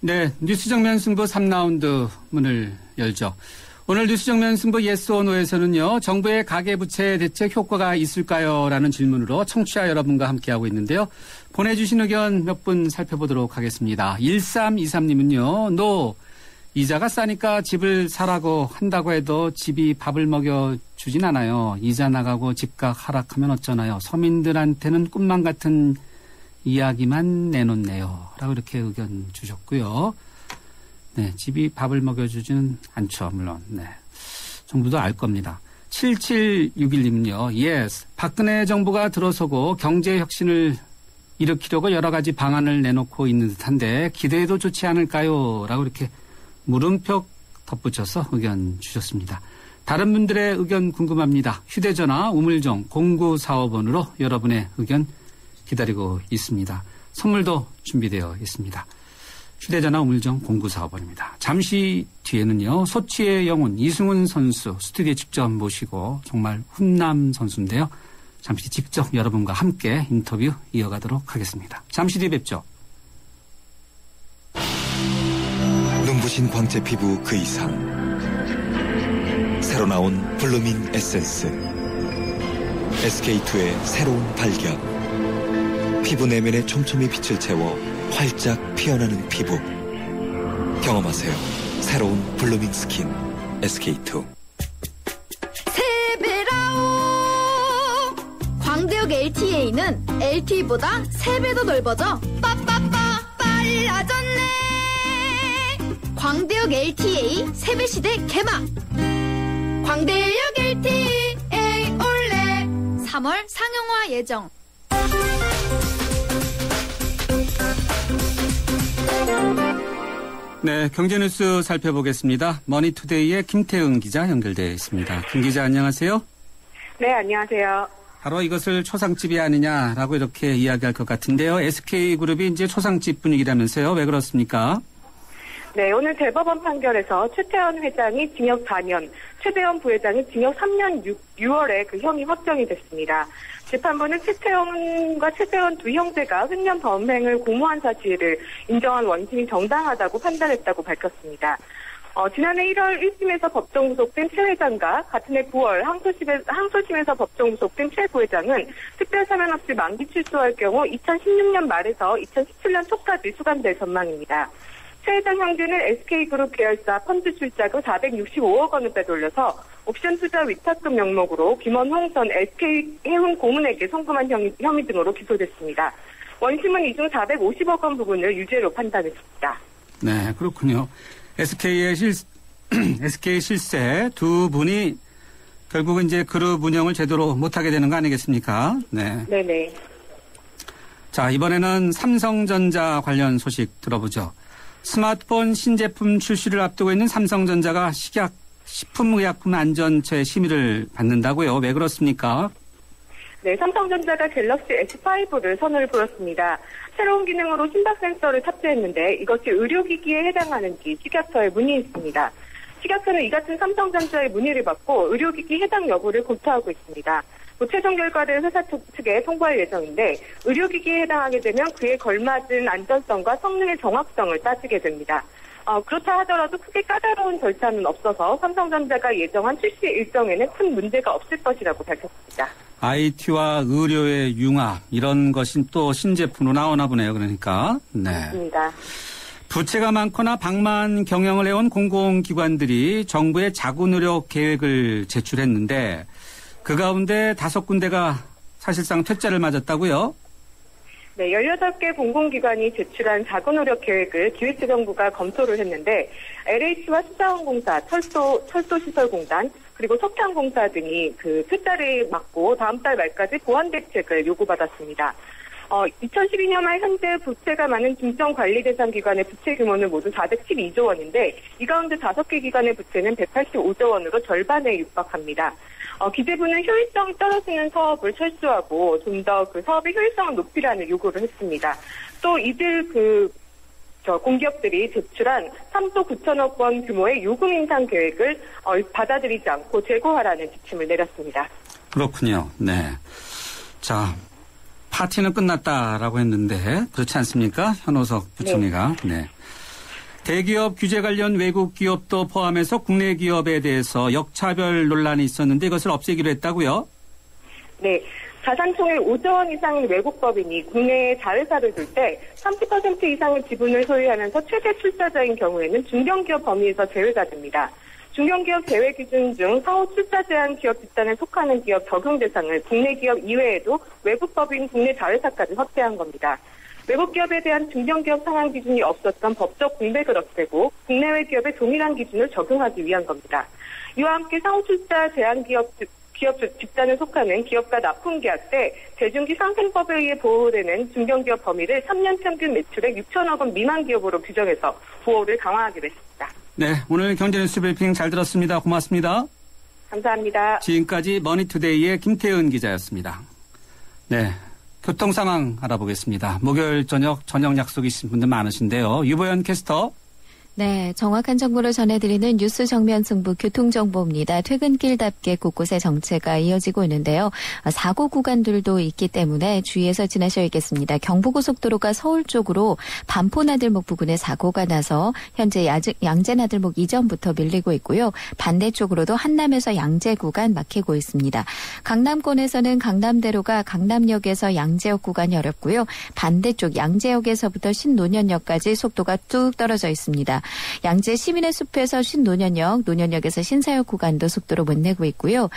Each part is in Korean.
네, 뉴스 정면 승부 3라운드 문을 열죠. 오늘 뉴스 정면 승부 예스 오 노에서는요. 정부의 가계부채 대책 효과가 있을까요? 라는 질문으로 청취자 여러분과 함께하고 있는데요. 보내주신 의견 몇 분 살펴보도록 하겠습니다. 1323님은요. 노, 이자가 싸니까 집을 사라고 한다고 해도 집이 밥을 먹여주진 않아요. 이자 나가고 집값 하락하면 어쩌나요? 서민들한테는 꿈만 같은 이야기만 내놓네요. 라고 이렇게 의견 주셨고요. 네, 집이 밥을 먹여주지는 않죠, 물론. 네. 정부도 알 겁니다. 7761님은요, yes. 박근혜 정부가 들어서고 경제 혁신을 일으키려고 여러 가지 방안을 내놓고 있는 듯한데 기대해도 좋지 않을까요? 라고 이렇게 물음표 덧붙여서 의견 주셨습니다. 다른 분들의 의견 궁금합니다. 휴대전화 우물정 0945번으로 여러분의 의견 기다리고 있습니다. 선물도 준비되어 있습니다. 휴대전화 우물정 0945번입니다. 잠시 뒤에는요. 소치의 영혼 이승훈 선수 스튜디오에 직접 모시고 정말 훈남 선수인데요. 잠시 직접 여러분과 함께 인터뷰 이어가도록 하겠습니다. 잠시 뒤에 뵙죠. 눈부신 광채 피부 그 이상 새로 나온 블루밍 에센스 SK2의 새로운 발견 피부 내면의 촘촘히 빛을 채워 활짝 피어나는 피부 경험하세요. 새로운 블루밍 스킨 SK2 세배라오 광대역 LTA는 LTE보다 3배 더 넓어져 빠빠빠 빨라졌네 광대역 LTA 3배 시대 개막 광대역 LTA 올레 3월 상용화 예정 네, 경제뉴스 살펴보겠습니다. 머니투데이의 김태응 기자 연결되어 있습니다. 김 기자 안녕하세요. 네, 안녕하세요. 바로 이것을 초상집이 아니냐라고 이렇게 이야기할 것 같은데요. SK그룹이 이제 초상집 분위기라면서요. 왜 그렇습니까? 네, 오늘 대법원 판결에서 최태원 회장이 징역 4년, 최대원 부회장이 징역 3년 6월에 그 형이 확정이 됐습니다. 재판부는 최태원과 최대원 두 형제가 횡령 범행을 공모한 사실을 인정한 원심이 정당하다고 판단했다고 밝혔습니다. 지난해 1월 1심에서 법정 구속된 최 회장과 같은 해 9월 항소심에서 법정 구속된 최 부회장은 특별사면 없이 만기 출소할 경우 2016년 말에서 2017년 초까지 수감될 전망입니다. 최 회장 형제는 SK그룹 계열사 펀드 출자금 465억 원을 빼돌려서 옵션 투자 위탁금 명목으로 김원홍 전 SK해운 고문에게 송금한 혐의 등으로 기소됐습니다. 원심은 이 중 450억 원 부분을 유죄로 판단했습니다. 네, 그렇군요. SK 실세 두 분이 결국은 이제 그룹 운영을 제대로 못하게 되는 거 아니겠습니까? 네. 네네. 자, 이번에는 삼성전자 관련 소식 들어보죠. 스마트폰 신제품 출시를 앞두고 있는 삼성전자가 식품의약품 안전처의 심의를 받는다고요. 왜 그렇습니까? 네, 삼성전자가 갤럭시 S5를 선을 보였습니다. 새로운 기능으로 심박 센서를 탑재했는데 이것이 의료기기에 해당하는지 식약처에 문의했습니다. 식약처는 이 같은 삼성전자의 문의를 받고 의료기기 해당 여부를 검토하고 있습니다. 최종 결과를 회사 측에 통보할 예정인데 의료기기에 해당하게 되면 그에 걸맞은 안전성과 성능의 정확성을 따지게 됩니다. 그렇다 하더라도 크게 까다로운 절차는 없어서 삼성전자가 예정한 출시 일정에는 큰 문제가 없을 것이라고 밝혔습니다. IT와 의료의 융합 이런 것이 또 신제품으로 나오나 보네요. 그러니까. 네. 맞습니다. 부채가 많거나 방만 경영을 해온 공공기관들이 정부의 자구노력 계획을 제출했는데 그 가운데 5군데가 사실상 퇴짜를 맞았다고요? 네, 16개 공공기관이 제출한 자구노력 계획을 기획재정부가 검토를 했는데 LH와 수자원공사, 철도시설공단, 그리고 석탄공사 등이 그 퇴짜를 막고 다음 달 말까지 보완 대책을 요구받았습니다. 2012년 말 현재 부채가 많은 중점관리 대상 기관의 부채 규모는 모두 412조 원인데 이 가운데 5개 기관의 부채는 185조 원으로 절반에 육박합니다. 기재부는 효율성이 떨어지는 사업을 철수하고 좀 더 그 사업의 효율성을 높이라는 요구를 했습니다. 또 이들 공기업들이 제출한 3조 9천억 원 규모의 요금 인상 계획을 받아들이지 않고 재고하라는 지침을 내렸습니다. 그렇군요. 네. 자, 파티는 끝났다라고 했는데 그렇지 않습니까? 현오석 부총리가. 네. 대기업 규제 관련 외국 기업도 포함해서 국내 기업에 대해서 역차별 논란이 있었는데 이것을 없애기로 했다고요? 네. 자산총액 5조 원 이상인 외국법인이 국내에 자회사를 둘 때 30% 이상의 지분을 소유하면서 최대 출자자인 경우에는 중견기업 범위에서 제외가 됩니다. 중견기업 제외 기준 중 상호 출자 제한 기업 집단에 속하는 기업 적용 대상을 국내 기업 이외에도 외국법인 국내 자회사까지 확대한 겁니다. 외국 기업에 대한 중견기업 상한 기준이 없었던 법적 공백을 없애고 국내외 기업에 동일한 기준을 적용하기 위한 겁니다. 이와 함께 상호 출자 제한 기업 집단에 속하는 기업과 납품계약 때 대중기 상생법에 의해 보호되는 중견기업 범위를 3년 평균 매출액 6천억 원 미만 기업으로 규정해서 보호를 강화하기로 했습니다. 네, 오늘 경제뉴스 브리핑 잘 들었습니다. 고맙습니다. 감사합니다. 지금까지 머니투데이의 김태은 기자였습니다. 네, 교통 상황 알아보겠습니다. 목요일 저녁 약속이 있으신 분들 많으신데요. 유보연 캐스터. 네, 정확한 정보를 전해드리는 뉴스 정면 승부 교통정보입니다. 퇴근길답게 곳곳에 정체가 이어지고 있는데요. 사고 구간들도 있기 때문에 주의해서 지나셔야겠습니다. 경부고속도로가 서울 쪽으로 반포나들목 부근에 사고가 나서 현재 양재나들목 이전부터 밀리고 있고요. 반대쪽으로도 한남에서 양재 구간 막히고 있습니다. 강남권에서는 강남대로가 강남역에서 양재역 구간이 어렵고요. 반대쪽 양재역에서부터 신논현역까지 속도가 뚝 떨어져 있습니다. 양재 시민의 숲에서 신논현역, 논현역에서 신사역 구간도 속도로 못 내고 있고요.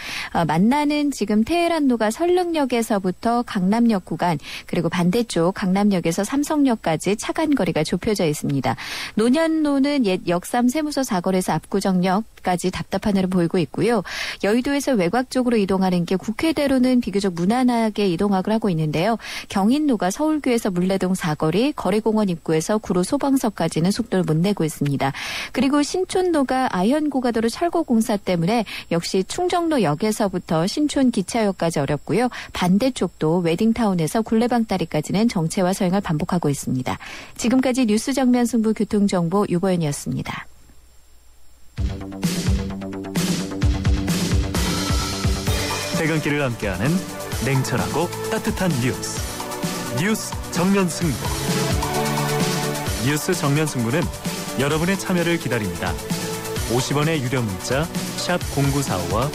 만나는 지금 테헤란로가 설릉역에서부터 강남역 구간, 그리고 반대쪽 강남역에서 삼성역까지 차간 거리가 좁혀져 있습니다. 논현로는 옛 역삼 세무서 사거리에서 압구정역까지 답답한 흐름 보이고 있고요. 여의도에서 외곽 쪽으로 이동하는 게 국회대로는 비교적 무난하게 이동학을 하고 있는데요. 경인로가 서울교에서 물레동 사거리, 거리공원 입구에서 구로 소방서까지는 속도를 못 내고 있습니다. 그리고 신촌로가 아현고가도로 철거 공사 때문에 역시 충정로역에서부터 신촌 기차역까지 어렵고요. 반대쪽도 웨딩타운에서 굴레방다리까지는 정체와 서행을 반복하고 있습니다. 지금까지 뉴스 정면 승부 교통정보 유보연이었습니다. 퇴근길을 함께하는 냉철하고 따뜻한 뉴스 정면 승부. 뉴스 정면 승부는 여러분의 참여를 기다립니다. 50원의 유료 문자 샵 0945와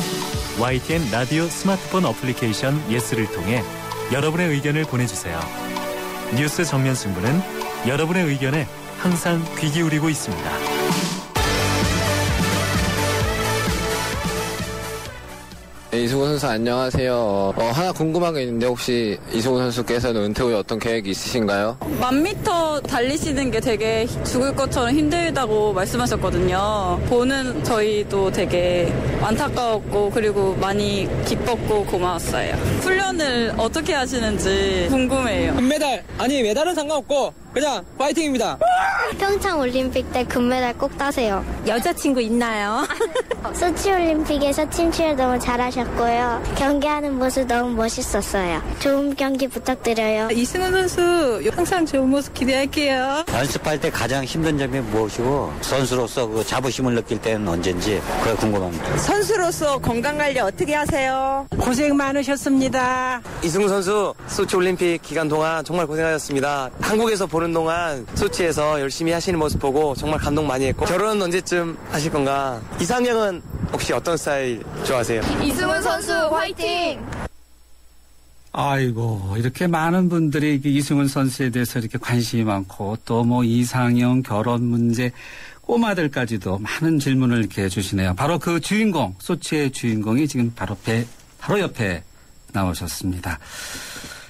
YTN 라디오 스마트폰 어플리케이션 예스를 통해 여러분의 의견을 보내주세요. 뉴스 정면 승부는 여러분의 의견에 항상 귀 기울이고 있습니다. 네, 이승우 선수 안녕하세요. 하나 궁금한 게 있는데 혹시 이승우 선수께서는 은퇴 후에 어떤 계획이 있으신가요? 1000m 달리시는 게 되게 죽을 것처럼 힘들다고 말씀하셨거든요. 보는 저희도 되게 안타까웠고 그리고 많이 기뻤고 고마웠어요. 훈련을 어떻게 하시는지 궁금해요. 금메달, 아니 메달은 상관없고 그냥 파이팅입니다. 평창 올림픽 때 금메달 꼭 따세요. 여자친구 있나요? 소치 올림픽에서 팀치를 너무 잘하셨고요. 경기하는 모습 너무 멋있었어요. 좋은 경기 부탁드려요. 이승우 선수 항상 좋은 모습 기대할게요. 연습할 때 가장 힘든 점이 무엇이고 선수로서 그 자부심을 느낄 때는 언제인지 그게 궁금합니다. 선수로서 건강관리 어떻게 하세요? 고생 많으셨습니다. 이승우 선수 소치 올림픽 기간 동안 정말 고생하셨습니다. 한국에서 보는 동안 소치에서 열심히 하시는 모습 보고 정말 감동 많이 했고 결혼은 언제쯤 하실 건가? 이상형은 혹시 어떤 스타일 좋아하세요? 이승우 선수 화이팅! 아이고, 이렇게 많은 분들이 이승훈 선수에 대해서 이렇게 관심이 많고 또 뭐 이상형, 결혼 문제, 꼬마들까지도 많은 질문을 이렇게 해주시네요. 바로 그 주인공, 소치의 주인공이 지금 바로 옆에 나오셨습니다.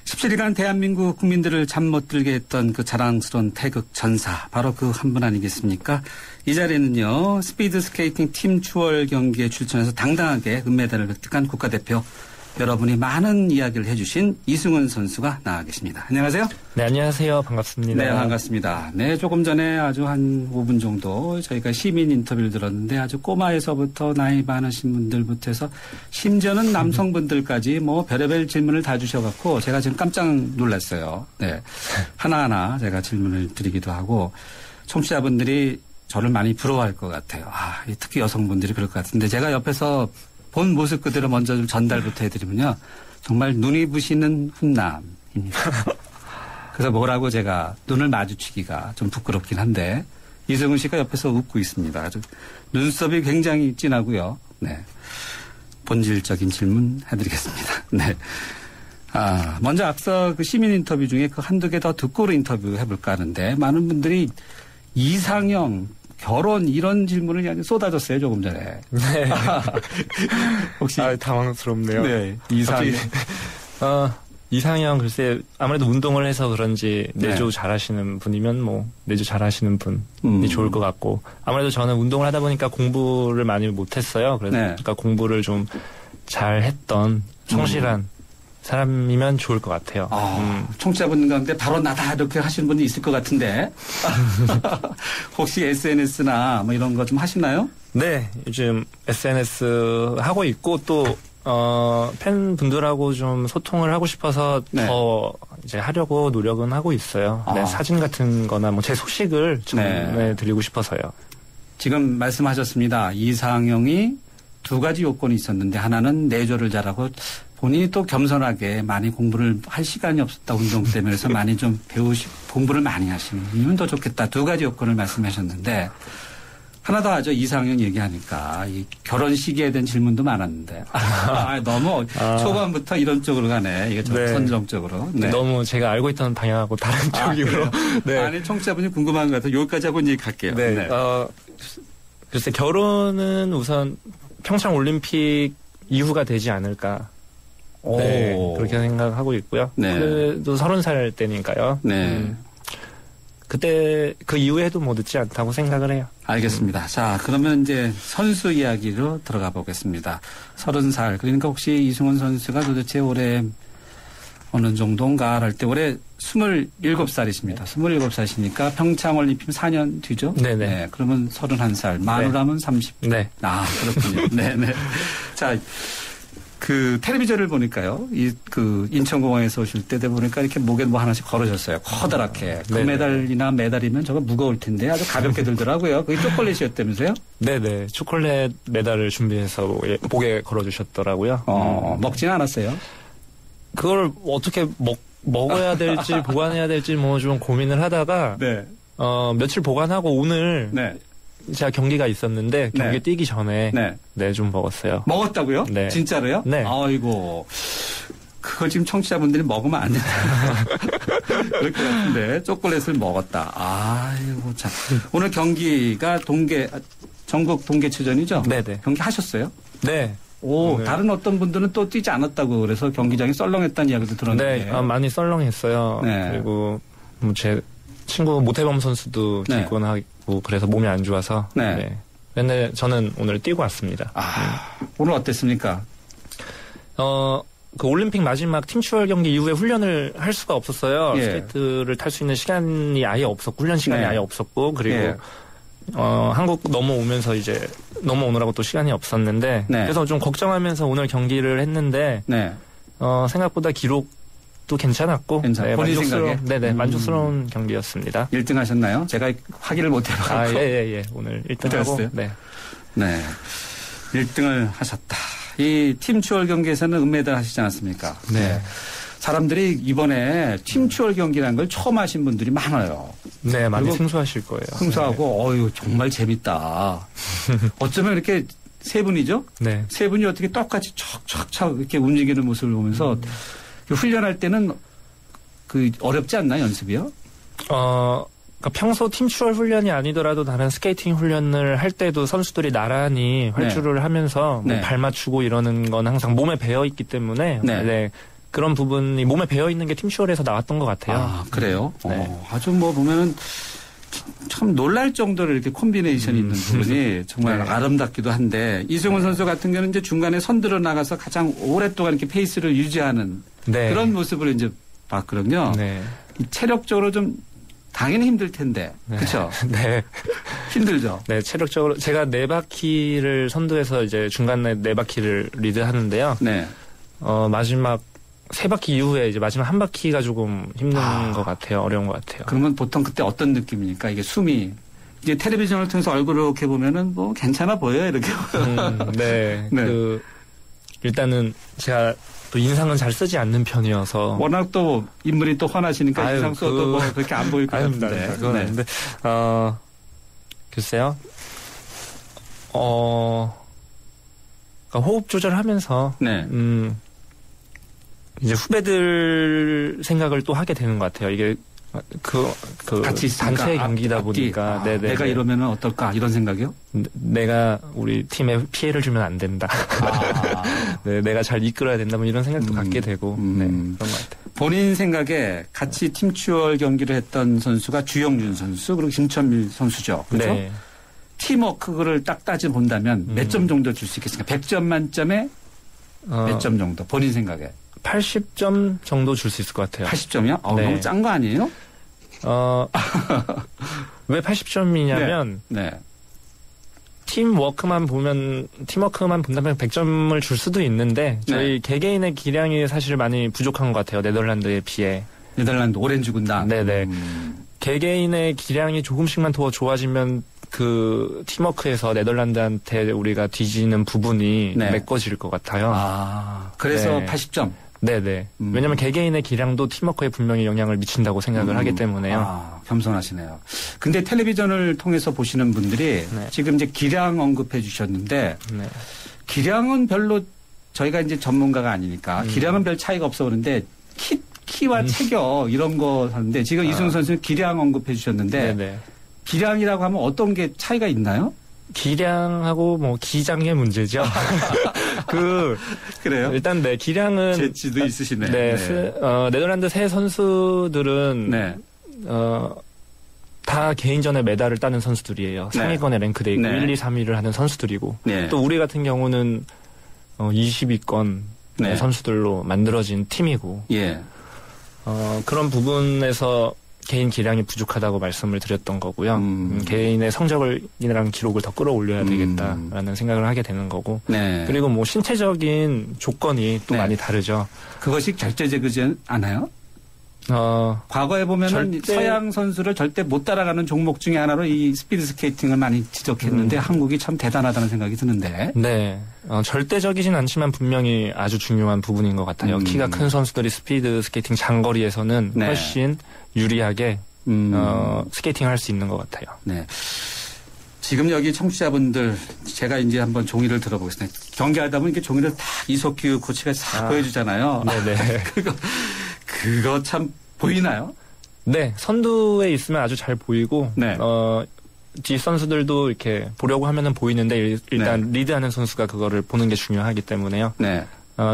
17일간 대한민국 국민들을 잠 못 들게 했던 그 자랑스러운 태극 전사, 바로 그 한 분 아니겠습니까? 이 자리에는요, 스피드 스케이팅 팀 추월 경기에 출전해서 당당하게 은메달을 획득한 국가대표, 여러분이 많은 이야기를 해주신 이승훈 선수가 나와 계십니다. 안녕하세요. 네, 안녕하세요. 반갑습니다. 네, 반갑습니다. 네, 조금 전에 아주 한 5분 정도 저희가 시민 인터뷰를 들었는데 아주 꼬마에서부터 나이 많으신 분들부터 해서 심지어는 남성분들까지 뭐 별의별 질문을 다 주셔갖고 제가 지금 깜짝 놀랐어요. 네, 하나하나 제가 질문을 드리기도 하고 청취자분들이 저를 많이 부러워할 것 같아요. 특히 여성분들이 그럴 것 같은데 제가 옆에서 본 모습 그대로 먼저 좀 전달부터 해드리면요. 정말 눈이 부시는 훈남입니다. 그래서 뭐라고 제가 눈을 마주치기가 좀 부끄럽긴 한데 이승훈 씨가 옆에서 웃고 있습니다. 아주 눈썹이 굉장히 진하고요. 네. 본질적인 질문 해드리겠습니다. 네. 먼저 앞서 그 시민 인터뷰 중에 그 한두 개 더 듣고 인터뷰 해볼까 하는데 많은 분들이 이상형, 결혼 이런 질문을 그냥 쏟아졌어요, 조금 전에. 네. 혹시. 당황스럽네요. 네. 이상형. 이상형 글쎄 아무래도 운동을 해서 그런지 내조 잘하시는 분이면 뭐 내조 잘하시는 분이 좋을 것 같고 아무래도 저는 운동을 하다 보니까 공부를 많이 못했어요. 그래서 그러니까 공부를 좀 잘했던 성실한 사람이면 좋을 것 같아요. 청취자분 가운데 바로 나다 이렇게 하시는 분이 있을 것 같은데 혹시 SNS나 뭐 이런 거 좀 하시나요? 네, 요즘 SNS 하고 있고 또 팬분들하고 좀 소통을 하고 싶어서 더 이제 하려고 노력은 하고 있어요. 네, 사진 같은 거나 뭐 제 소식을 좀 드리고 싶어서요. 지금 말씀하셨습니다. 이상형이 두 가지 요건이 있었는데 하나는 내조를 잘하고 본인이 또 겸손하게 많이 공부를 할 시간이 없었다. 운동 때문에 그래서 많이 좀 공부를 많이 하시는 분이면 더 좋겠다. 두 가지 요건을 말씀하셨는데 하나 더 하죠. 이상형 얘기하니까 이 결혼 시기에 대한 질문도 많았는데 너무 초반부터 이런 쪽으로 가네. 이게 좀 선정적으로. 네. 너무 제가 알고 있던 방향하고 다른 쪽이고요. 네. 아니 청취자분이 궁금한 것 같아서 여기까지 하고 얘기할게요. 네. 네. 글쎄 결혼은 우선 평창 올림픽 이후가 되지 않을까. 네, 그렇게 생각하고 있고요. 네. 그래도 30살 때니까요. 네. 그때 그 이후에도 뭐 늦지 않다고 생각을 해요. 알겠습니다. 자, 그러면 이제 선수 이야기로 들어가 보겠습니다. 30살. 그러니까 혹시 이승훈 선수가 도대체 올해 어느 정도인가 할 때 올해 27살이십니다. 27살이시니까 평창올림픽 4년 뒤죠? 네네. 네, 그러면 31살. 만으로 하면 30. 네. 그렇군요. 네네. 자, 그 텔레비전을 보니까요. 인천공항에서 오실 때 보니까 이렇게 목에 뭐 하나씩 걸으셨어요. 커다랗게. 금메달이나 메달이면 저거 무거울 텐데 아주 가볍게 들더라고요. 그게 초콜릿이었다면서요? 네네. 초콜릿 메달을 준비해서 목에 걸어주셨더라고요. 먹지는 않았어요? 그걸 어떻게 먹어야 될지 보관해야 될지 뭐 좀 고민을 하다가 며칠 보관하고 오늘 제가 경기가 있었는데 경기 뛰기 전에 좀 먹었어요. 먹었다고요? 네. 진짜로요? 네. 아이고. 그걸 지금 청취자분들이 먹으면 안 된다. 그럴 것 같은데 초콜릿을 먹었다. 아이고 참. 오늘 경기가 전국 동계체전이죠? 네네. 경기 하셨어요? 네. 다른 어떤 분들은 또 뛰지 않았다고 그래서 경기장이 썰렁했다는 이야기도 들었는데. 네, 많이 썰렁했어요. 네. 그리고 제 친구 모태범 선수도 기권하고 그래서 몸이 안 좋아서. 네. 근데 저는 오늘 뛰고 왔습니다. 오늘 어땠습니까? 그 올림픽 마지막 팀추월 경기 이후에 훈련을 할 수가 없었어요. 스케이트를 탈 수 있는 시간이 아예 없었고 훈련 시간이 아예 없었고 그리고 한국 넘어오면서 이제 넘어오느라고 또 시간이 없었는데 그래서 좀 걱정하면서 오늘 경기를 했는데 생각보다 기록도 괜찮았고 만족스러운 경기였습니다. 1등 하셨나요? 제가 확인을 못 해봐서. 예. 오늘 1등 하고. 네. 1등을 하셨다. 이 팀추월 경기에서는 은메달 하시지 않았습니까? 네. 사람들이 이번에 팀추월 경기라는 걸 처음 하신 분들이 많아요. 네, 많이 생소하실 거예요. 생소하고, 정말 재밌다. 어쩌면 이렇게 세 분이죠? 네. 세 분이 어떻게 똑같이 척척척 이렇게 움직이는 모습을 보면서 훈련할 때는 어렵지 않나, 연습이요? 그러니까 평소 팀추월 훈련이 아니더라도 다른 스케이팅 훈련을 할 때도 선수들이 나란히 활주를 하면서 발 맞추고 이러는 건 항상 몸에 배어 있기 때문에 그런 부분이 몸에 배어 있는 게 팀추월에서 나왔던 것 같아요. 그래요? 아주 보면은 참 놀랄 정도로 이렇게 콤비네이션이 있는 부분이 정말 아름답기도 한데 이승훈 선수 같은 경우는 이제 중간에 선들어 나가서 가장 오랫동안 이렇게 페이스를 유지하는 그런 모습을 이제 봤거든요. 체력적으로 좀 당연히 힘들 텐데. 그렇죠? 네. 힘들죠? 네, 체력적으로 제가 4바퀴를 선두에서 이제 중간에 4바퀴를 리드하는데요. 마지막 3바퀴 이후에 이제 마지막 1바퀴가 조금 힘든 것 같아요. 어려운 것 같아요. 그러면 보통 그때 어떤 느낌입니까? 이게 숨이 이제 텔레비전을 통해서 얼굴을 이렇게 보면은 괜찮아 보여요, 이렇게. 일단은 제가 또 인상은 잘 쓰지 않는 편이어서. 워낙 또 인물이 또 훤하시니까 인상 써도 그렇게 안 보일 것 같은데. 그건 아닌데. 글쎄요. 그러니까 호흡 조절하면서 네. 이제 후배들 생각을 또 하게 되는 것 같아요. 이게 같이 있으니까, 단체 경기다 보니까 내가 이러면은 어떨까 이런 생각이요? 내가 우리 팀에 피해를 주면 안 된다. 네, 내가 잘 이끌어야 된다. 뭐 이런 생각도 갖게 되고 네, 그런 것 같아요. 본인 생각에 같이 팀추월 경기를 했던 선수가 주영준 선수 그리고 김천밀 선수죠. 그렇죠? 네. 팀워크를 딱 따져 본다면 몇 점 정도 줄 수 있겠습니까? 100점 만점에 몇 점 정도? 본인 생각에. 80점 정도 줄 수 있을 것 같아요. 80점이요? 네. 너무 짠 거 아니에요? 왜 80점이냐면 네. 팀워크만 본다면 100점을 줄 수도 있는데 저희 개개인의 기량이 사실 많이 부족한 것 같아요. 네덜란드에 비해. 네덜란드 오렌지 군단. 네네. 개개인의 기량이 조금씩만 더 좋아지면 그 팀워크에서 네덜란드한테 우리가 뒤지는 부분이 메꿔질 것 같아요. 그래서 네. 80점. 네네. 왜냐하면 개개인의 기량도 팀워크에 분명히 영향을 미친다고 생각을 하기 때문에요. 겸손하시네요. 근데 텔레비전을 통해서 보시는 분들이 지금 이제 기량 언급해 주셨는데 기량은 별로 저희가 이제 전문가가 아니니까 기량은 별 차이가 없어 보는데 키와 체격 이런 거 하는데 지금 이승우 선수는 기량 언급해 주셨는데 기량이라고 하면 어떤 게 차이가 있나요? 기량하고 뭐 기장의 문제죠. 그래요? 일단 기량은 재치도 있으시네. 네덜란드 새 선수들은 다 개인전에 메달을 따는 선수들이에요. 상위권에 랭크돼 있고 1, 2, 3위를 하는 선수들이고 또 우리 같은 경우는 20위권 선수들로 만들어진 팀이고 그런 부분에서 개인 기량이 부족하다고 말씀을 드렸던 거고요. 개인의 성적이랑 기록을 더 끌어올려야 되겠다라는 생각을 하게 되는 거고. 그리고 뭐 신체적인 조건이 또 많이 다르죠. 그것이 결정적이지 않아요? 과거에 보면은 서양 선수를 절대 못 따라가는 종목 중에 하나로 이 스피드 스케이팅을 많이 지적했는데 한국이 참 대단하다는 생각이 드는데. 네. 절대적이진 않지만 분명히 아주 중요한 부분인 것 같아요. 키가 큰 선수들이 스피드 스케이팅 장거리에서는 훨씬 유리하게 스케이팅을 할 수 있는 것 같아요. 네. 지금 여기 청취자분들 제가 이제 한번 종이를 들어보겠습니다. 경기하다 보면 이렇게 종이를 다 이석규 코치가 싹 보여주잖아요. 네네. 그거 참 보이나요? 네. 선두에 있으면 아주 잘 보이고 뒷 선수들도 이렇게 보려고 하면은 보이는데 일단 리드하는 선수가 그거를 보는 게 중요하기 때문에요.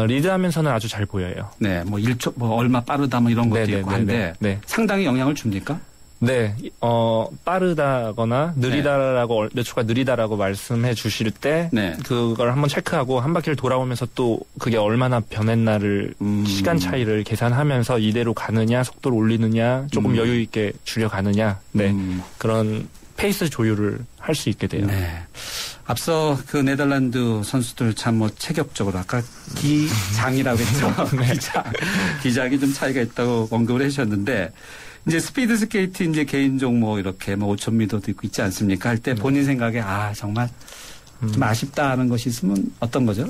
리드하면서는 아주 잘 보여요. 네. 뭐 1초 뭐 얼마 빠르다 뭐 이런 것도 있고 한데 상당히 영향을 줍니까? 네. 빠르다거나 느리다라고 몇 초가 느리다라고 말씀해 주실 때 그걸 한번 체크하고 한 바퀴를 돌아오면서 또 그게 얼마나 변했나를 시간 차이를 계산하면서 이대로 가느냐 속도를 올리느냐 조금 여유 있게 줄여가느냐 그런 페이스 조율을 할 수 있게 돼요. 앞서 그 네덜란드 선수들 참 뭐 체격적으로 아까 기장이라고 했죠. 기장이 좀 차이가 있다고 언급을 해주셨는데 이제 스피드 스케이트 이제 개인종 뭐 이렇게 뭐 5,000m도 있고 있지 않습니까? 할 때 본인 생각에 정말 좀 아쉽다 하는 것이 있으면 어떤 거죠?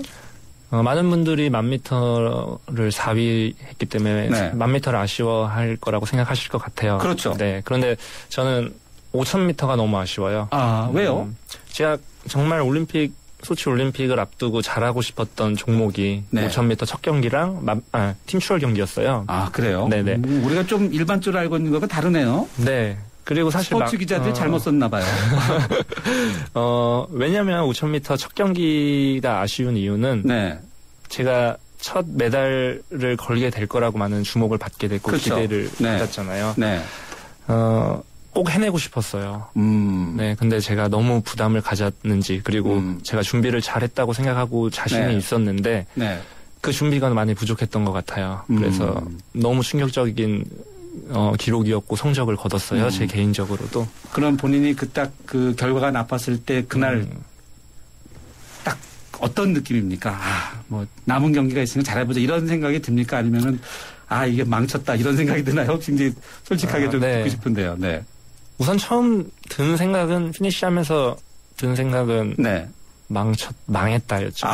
많은 분들이 1000m를 4위 했기 때문에 1000m를 아쉬워할 거라고 생각하실 것 같아요. 그렇죠. 네. 그런데 저는 5000m가 너무 아쉬워요. 왜요? 제가 정말 소치 올림픽을 앞두고 잘하고 싶었던 종목이 5000m 첫 경기랑 팀추월 경기였어요. 그래요? 네네. 우리가 좀 일반적으로 알고 있는 거가 다르네요. 네. 그리고 사실 스포츠 기자들이 잘못 썼나 봐요. 왜냐하면 5000m 첫 경기가 아쉬운 이유는 제가 첫 메달을 걸게 될 거라고 많은 주목을 받게 됐고 기대를 받았잖아요. 꼭 해내고 싶었어요. 네, 근데 제가 너무 부담을 가졌는지 그리고 제가 준비를 잘했다고 생각하고 자신이 있었는데 그 준비가 많이 부족했던 것 같아요. 그래서 너무 충격적인 기록이었고 성적을 거뒀어요. 제 개인적으로도. 그럼 본인이 그 결과가 나빴을 때 그날 딱 어떤 느낌입니까? 뭐 남은 경기가 있으면 잘해보자 이런 생각이 듭니까? 아니면은 이게 망쳤다 이런 생각이 드나요? 굉장히 솔직하게 좀 듣고 싶은데요. 우선 처음 든 생각은 피니시하면서 든 생각은 망했다였죠.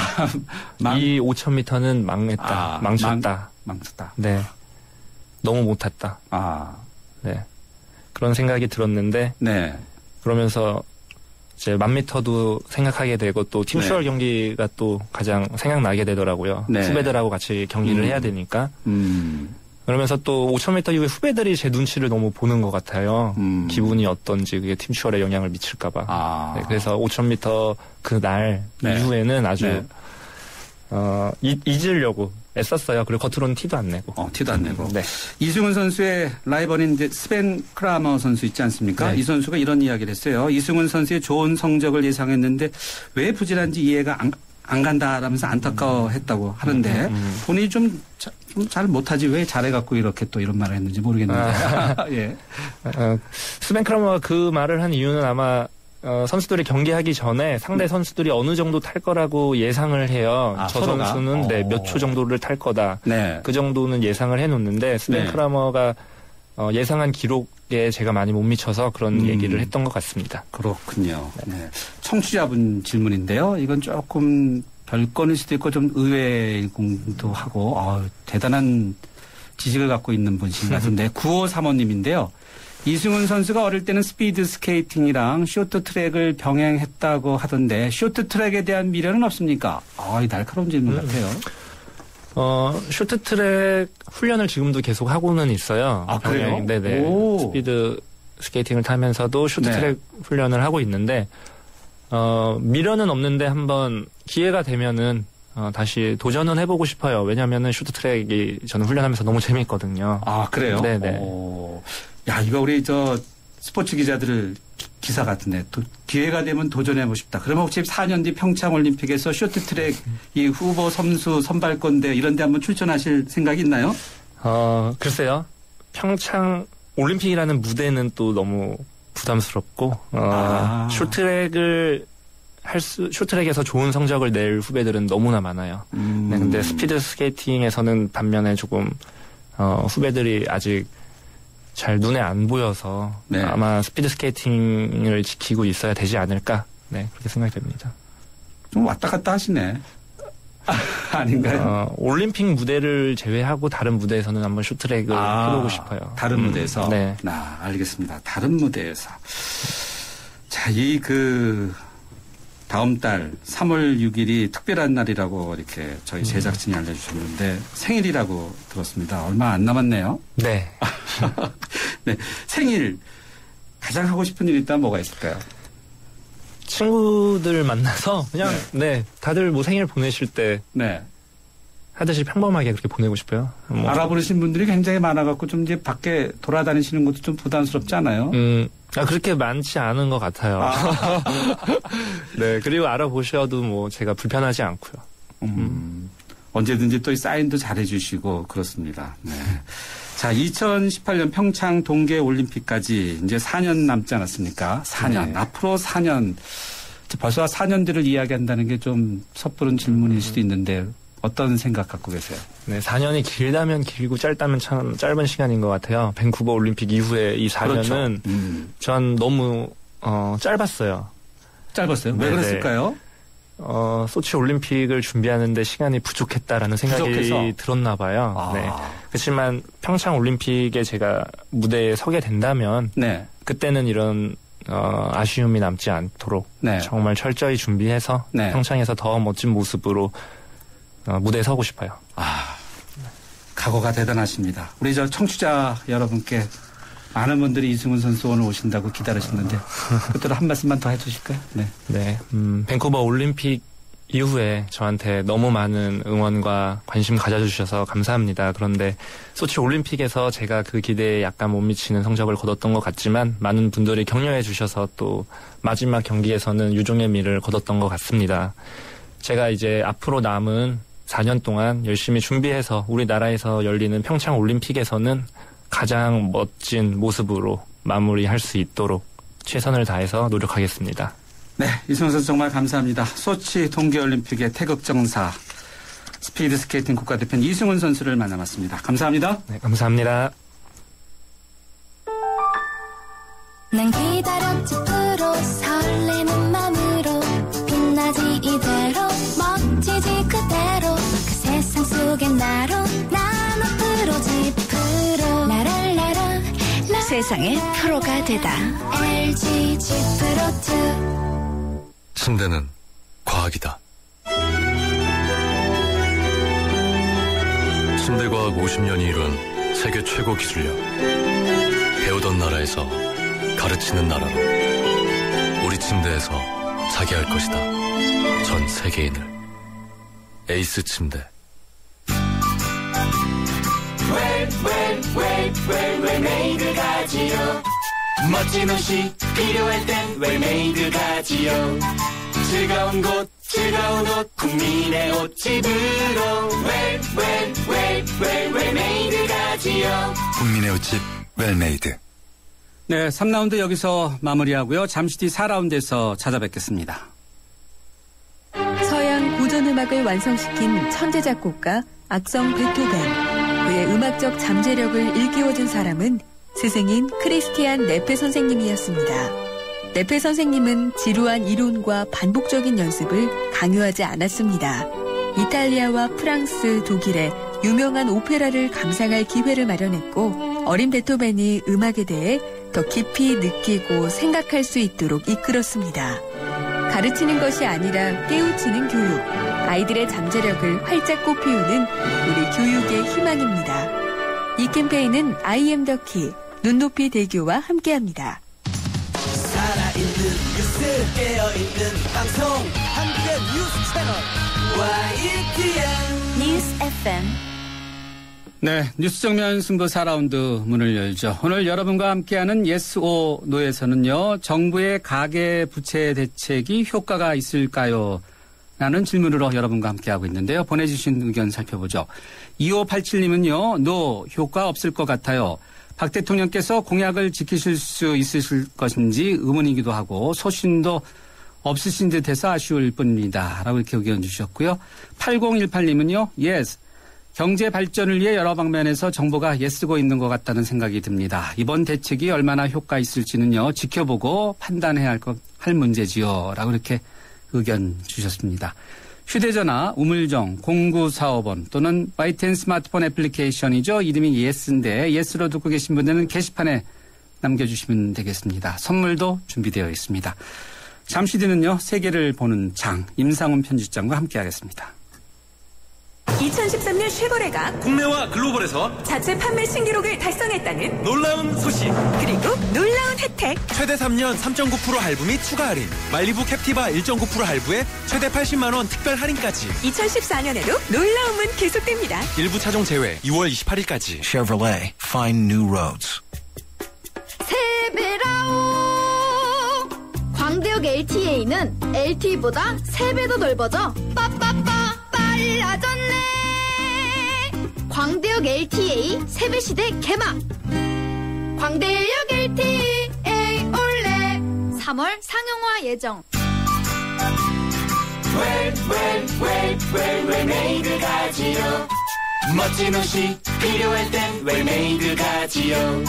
이 5000m는 망했다. 망쳤다. 네. 너무 못했다. 네. 그런 생각이 들었는데 그러면서 이제 1000m도 생각하게 되고 또 팀슈얼 경기가 또 가장 생각나게 되더라고요. 후배들하고 같이 경기를 해야 되니까. 그러면서 또 5000m 이후에 후배들이 제 눈치를 너무 보는 것 같아요. 기분이 어떤지 그게 팀슈얼에 영향을 미칠까봐. 네, 그래서 5000m 그날 이후에는 아주 잊으려고 애썼어요. 그리고 겉으로는 티도 안 내고. 티도 안 내고. 네. 이승훈 선수의 라이벌인 이제 스벤 크라머 선수 있지 않습니까? 네. 이 선수가 이런 이야기를 했어요. 이승훈 선수의 좋은 성적을 예상했는데 왜 부진한지 이해가 안 간다라면서 안타까워했다고 하는데 본인이 좀 잘 못하지 왜 잘해갖고 이렇게 또 이런 말을 했는지 모르겠는데. 예. 스벤 크라머가 그 말을 한 이유는 아마 선수들이 경기하기 전에 상대 선수들이 어느 정도 탈 거라고 예상을 해요. 저 선수는 몇 초 정도를 탈 거다. 네. 그 정도는 예상을 해놓는데 스벤 크라머가 예상한 기록에 제가 많이 못 미쳐서 그런 얘기를 했던 것 같습니다. 그렇군요. 네. 청취자분 질문인데요. 이건 조금 별건일 수도 있고 좀 의외이기도 하고 대단한 지식을 갖고 있는 분이신 것 같은데 9535님인데요. 이승훈 선수가 어릴 때는 스피드 스케이팅이랑 쇼트트랙을 병행했다고 하던데 쇼트트랙에 대한 미련은 없습니까? 이 날카로운 질문 같아요. 쇼트트랙 훈련을 지금도 계속 하고는 있어요. 그래요? 네네. 스피드 스케이팅을 타면서도 쇼트트랙 훈련을 하고 있는데 미련은 없는데 한번 기회가 되면은 다시 도전은 해보고 싶어요. 왜냐하면은 쇼트트랙이 저는 훈련하면서 너무 재밌거든요. 그래요? 네네. 이거 우리 스포츠 기자들 기사 같은데 기회가 되면 도전해보고 싶다. 그러면 혹시 4년 뒤 평창올림픽에서 쇼트트랙 이 후보 선수 선발권대 이런 데 한번 출전하실 생각이 있나요? 글쎄요. 평창 올림픽이라는 무대는 또 너무 부담스럽고 쇼트트랙에서 좋은 성적을 낼 후배들은 너무나 많아요. 네, 근데 스피드 스케이팅에서는 반면에 조금 후배들이 아직 잘 눈에 안 보여서 아마 스피드 스케이팅을 지키고 있어야 되지 않을까. 네, 그렇게 생각이 됩니다. 좀 왔다 갔다 하시네. 아닌가요? 올림픽 무대를 제외하고 다른 무대에서는 한번 쇼트트랙을 해보고 싶어요. 다른 무대에서? 네. 알겠습니다. 다른 무대에서. 자, 다음 달 3월 6일이 특별한 날이라고 이렇게 저희 제작진이 알려주셨는데 생일이라고 들었습니다. 얼마 안 남았네요. 네. 네. 생일 가장 하고 싶은 일이 있다면 뭐가 있을까요? 친구들 만나서 그냥 다들 뭐 생일 보내실 때 하듯이 평범하게 그렇게 보내고 싶어요. 알아보신 분들이 굉장히 많아갖고 좀 이제 밖에 돌아다니시는 것도 좀 부담스럽지 않아요? 그렇게 많지 않은 것 같아요. 네, 그리고 알아보셔도 뭐 제가 불편하지 않고요. 언제든지 또 사인도 잘해주시고 그렇습니다. 네. 자, 2018년 평창 동계올림픽까지 이제 4년 남지 않았습니까? 4년. 네. 앞으로 4년. 벌써 4년 뒤를 이야기한다는 게 좀 섣부른 질문일 수도 있는데 어떤 생각 갖고 계세요? 네, 4년이 길다면 길고 짧다면 참 짧은 시간인 것 같아요. 밴쿠버 올림픽 이후에 이 4년은 전 너무 짧았어요. 짧았어요? 왜 그랬을까요? 소치 올림픽을 준비하는데 시간이 부족했다라는 생각이 들었나 봐요. 네. 그렇지만 평창 올림픽에 제가 무대에 서게 된다면 그때는 이런 아쉬움이 남지 않도록 정말 철저히 준비해서 평창에서 더 멋진 모습으로 무대에 서고 싶어요. 각오가 대단하십니다. 우리 청취자 여러분께 많은 분들이 이승훈 선수 오늘 오신다고 기다리시는데 그때로 한 말씀만 더 해주실까요? 네. 밴쿠버 올림픽 이후에 저한테 너무 많은 응원과 관심 가져주셔서 감사합니다. 그런데 소치 올림픽에서 제가 그 기대에 약간 못 미치는 성적을 거뒀던 것 같지만 많은 분들이 격려해 주셔서 또 마지막 경기에서는 유종의 미를 거뒀던 것 같습니다. 제가 이제 앞으로 남은 4년 동안 열심히 준비해서 우리나라에서 열리는 평창 올림픽에서는 가장 멋진 모습으로 마무리할 수 있도록 최선을 다해서 노력하겠습니다. 네, 이승훈 선수 정말 감사합니다. 소치 동계올림픽의 태극정사 스피드 스케이팅 국가대표 이승훈 선수를 만나봤습니다. 감사합니다. 네, 감사합니다. 난 기다렸지 프로 설레는 맘으로 빛나지 이대로 멋지지 그대로 그 세상 속에 나로 난 앞으로지 프로 나랄라라 세상의 프로가 되다. LG G 프로2 침대는 과학이다. 침대과학 50년이 이룬 세계 최고 기술력. 배우던 나라에서 가르치는 나라로 우리 침대에서 자기 할 것이다. 전 세계인을. 에이스 침대. 웰메이드 가지요. 멋진 옷이 필요할 땐 웰메이드 가지요. 즐거운 곳 즐거운 옷 국민의 옷집으로 웰메이드 가지요. 국민의 옷집 웰메이드. 네, 3라운드 여기서 마무리하고요. 잠시 뒤 4라운드에서 찾아뵙겠습니다. 서양 고전음악을 완성시킨 천재 작곡가 악성 베토벤. 그의 음악적 잠재력을 일깨워준 사람은 스승인 크리스티안 네페 선생님이었습니다. 네페 선생님은 지루한 이론과 반복적인 연습을 강요하지 않았습니다. 이탈리아와 프랑스, 독일의 유명한 오페라를 감상할 기회를 마련했고 어린 베토벤이 음악에 대해 더 깊이 느끼고 생각할 수 있도록 이끌었습니다. 가르치는 것이 아니라 깨우치는 교육, 아이들의 잠재력을 활짝 꽃피우는 우리 교육의 희망입니다. 이 캠페인은 IM 더 키, 눈높이 대교와 함께합니다. 살아있는 뉴스 깨어있는 방송 한국의 뉴스 채널 YTN 뉴스 FM. 네, 뉴스 정면 승부 4라운드 문을 열죠. 오늘 여러분과 함께하는 yes/no 노에서는요. 정부의 가계 부채 대책이 효과가 있을까요? 라는 질문으로 여러분과 함께하고 있는데요. 보내주신 의견 살펴보죠. 2587님은요. no, 효과 없을 것 같아요. 박 대통령께서 공약을 지키실 수 있으실 것인지 의문이기도 하고 소신도 없으신 듯해서 아쉬울 뿐입니다. 라고 이렇게 의견 주셨고요. 8018님은요. yes. 경제 발전을 위해 여러 방면에서 정부가 애쓰고 있는 것 같다는 생각이 듭니다. 이번 대책이 얼마나 효과 있을지는요. 지켜보고 판단해야 할 문제지요. 라고 이렇게 의견 주셨습니다. 휴대전화 우물정 0945번 또는 YTN 스마트폰 애플리케이션이죠. 이름이 예스인데 예스로 듣고 계신 분들은 게시판에 남겨주시면 되겠습니다. 선물도 준비되어 있습니다. 잠시 뒤는요. 세계를 보는 장 임상훈 편집장과 함께하겠습니다. 2013년 쉐보레가 국내와 글로벌에서 자체 판매 신기록을 달성했다는 놀라운 소식. 그리고 놀라운 혜택. 최대 3년 3.9% 할부 및 추가 할인. 말리부 캡티바 1.9% 할부에 최대 80만 원 특별 할인까지. 2014년에도 놀라움은 계속됩니다. 일부 차종 제외 2월 28일까지. Chevrolet, find new roads. 세배라오. 광대역 LTA는 LTE보다 3배도 넓어져 빠빠빠 빨라졌네. 광대역 LTA 세배시대 개막. 광대역 LTA 올레 3월 상용화 예정. 웰메이드 가지요. 멋진 옷이 필요할 땐 웰메이드 가지요.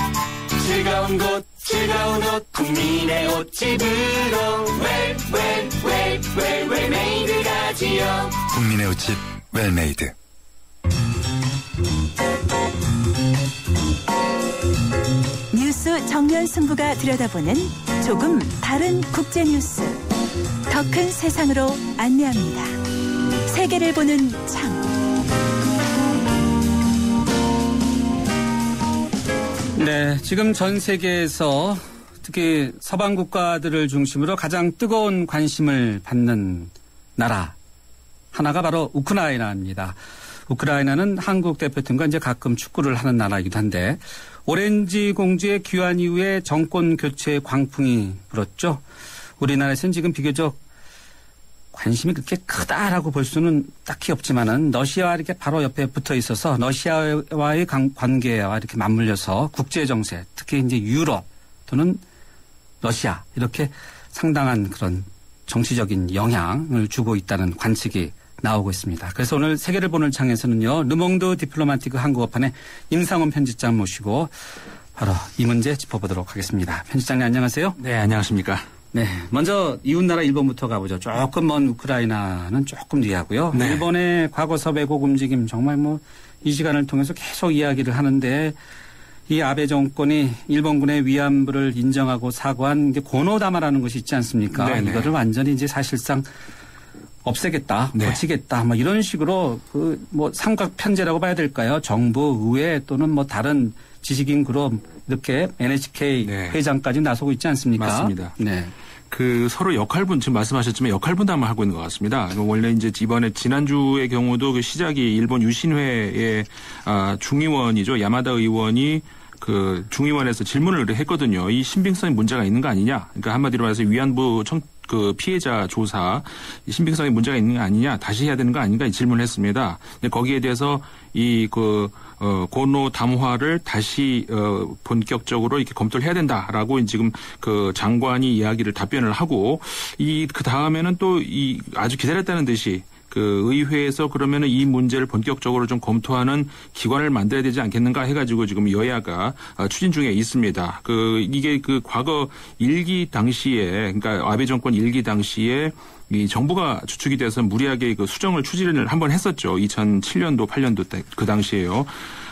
즐거운 곳 즐거운 옷 국민의 옷집으로 웰메이드 가지요. 국민의 옷집 웰메이드. 뉴스 정면 승부가 들여다보는 조금 다른 국제 뉴스. 더 큰 세상으로 안내합니다. 세계를 보는 창. 네, 지금 전 세계에서 특히 서방 국가들을 중심으로 가장 뜨거운 관심을 받는 나라 하나가 바로 우크라이나입니다. 우크라이나는 한국 대표팀과 이제 가끔 축구를 하는 나라이기도 한데 오렌지 공주의 귀환 이후에 정권 교체의 광풍이 불었죠. 우리나라에서는 지금 비교적 관심이 그렇게 크다라고 볼 수는 딱히 없지만은 러시아와 이렇게 바로 옆에 붙어 있어서 러시아와의 관계와 이렇게 맞물려서 국제 정세, 특히 이제 유럽 또는 러시아 이렇게 상당한 그런 정치적인 영향을 주고 있다는 관측이 나오고 있습니다. 그래서 오늘 세계를 보는 창에서는요. 르몽드 디플로마티크 한국어판의 임상훈 편집장 모시고 바로 이 문제 짚어보도록 하겠습니다. 편집장님 안녕하세요. 네, 안녕하십니까. 네, 먼저 이웃나라 일본부터 가보죠. 조금 먼 우크라이나는 조금 뒤하고요. 네. 일본의 과거 서배곡 움직임 정말 뭐 이 시간을 통해서 계속 이야기를 하는데 이 아베 정권이 일본군의 위안부를 인정하고 사과한 게 고노다마라는 것이 있지 않습니까? 네네. 이거를 완전히 이제 사실상 없애겠다, 네. 고치겠다, 뭐 이런 식으로 삼각 편제라고 봐야 될까요? 정부, 의회 또는 뭐 다른 지식인 그룹 이렇게 NHK 네. 회장까지 나서고 있지 않습니까? 맞습니다. 네. 그 서로 지금 말씀하셨지만 역할 분담을 하고 있는 것 같습니다. 원래 이제 이번에 지난주의 경우도 그 시작이 일본 유신회의 중의원이죠. 야마다 의원이 그 중의원에서 질문을 했거든요. 이 신빙성에 문제가 있는 거 아니냐. 그러니까 한마디로 말해서 위안부 그 피해자 조사 신빙성에 문제가 있는 거 아니냐. 다시 해야 되는 거 아닌가 이 질문을 했습니다. 근데 거기에 대해서 고노 담화를 다시 본격적으로 이렇게 검토를 해야 된다라고 지금 그 장관이 답변을 하고 그 다음에는 또 아주 기다렸다는 듯이 그 의회에서 그러면은 이 문제를 본격적으로 좀 검토하는 기관을 만들어야 되지 않겠는가 해가지고 지금 여야가 추진 중에 있습니다. 이게 과거 일기 당시에 그러니까 아베 정권 일기 당시에 이 정부가 주축이 돼서 무리하게 그 수정을 추진을 한번 했었죠. 2007년도 8년도 때 그 당시에요.